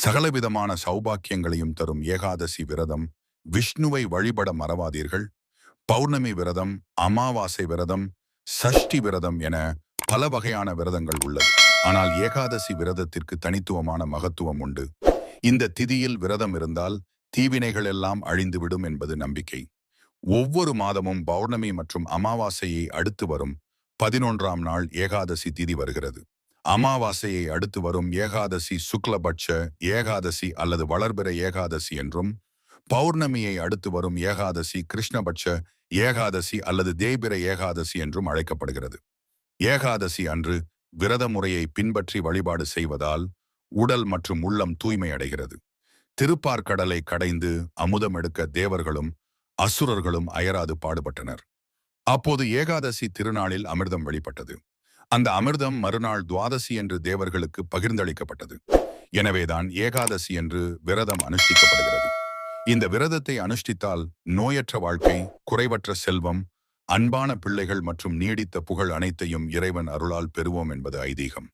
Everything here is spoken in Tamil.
சகலவிதமான சௌபாக்கியங்களையும் தரும் ஏகாதசி விரதம். விஷ்ணுவை வழிபட மறவாதீர்கள். பௌர்ணமி விரதம், அமாவாசை விரதம், சஷ்டி விரதம் என பல வகையான விரதங்கள் உள்ளது. ஆனால் ஏகாதசி விரதத்திற்கு தனித்துவமான மகத்துவம் உண்டு. இந்த திதியில் விரதம் இருந்தால் தீவினைகள் எல்லாம் அழிந்துவிடும் என்பது நம்பிக்கை. ஒவ்வொரு மாதமும் பௌர்ணமி மற்றும் அமாவாசையை அடுத்து வரும் 11ஆம் நாள் ஏகாதசி திதி வருகிறது. அமாவாசையை அடுத்து வரும் ஏகாதசி சுக்லபட்ச ஏகாதசி அல்லது வளர்பிற ஏகாதசி என்றும், பௌர்ணமியை அடுத்து வரும் ஏகாதசி கிருஷ்ணபட்ச ஏகாதசி அல்லது தேய்பிற ஏகாதசி என்றும் அழைக்கப்படுகிறது. ஏகாதசி அன்று விரத முறையை பின்பற்றி வழிபாடு செய்வதால் உடல் மற்றும் உள்ளம் தூய்மை அடைகிறது. திருப்பார்கடலை கடைந்து அமுதம் எடுக்க தேவர்களும் அசுரர்களும் அயராது பாடுபட்டனர். அப்போது ஏகாதசி திருநாளில் அமிர்தம் வெளிப்பட்டது. அந்த அமிர்தம் மறுநாள் துவாதசி என்று தேவர்களுக்கு பகிர்ந்தளிக்கப்பட்டது. எனவேதான் ஏகாதசி என்று விரதம் அனுஷ்டிக்கப்படுகிறது. இந்த விரதத்தை அனுஷ்டித்தால் நோயற்ற வாழ்க்கை, குறைவற்ற செல்வம், அன்பான பிள்ளைகள் மற்றும் நீடித்த புகழ் அனைத்தையும் இறைவன் அருளால் பெறுவோம் என்பது ஐதீகம்.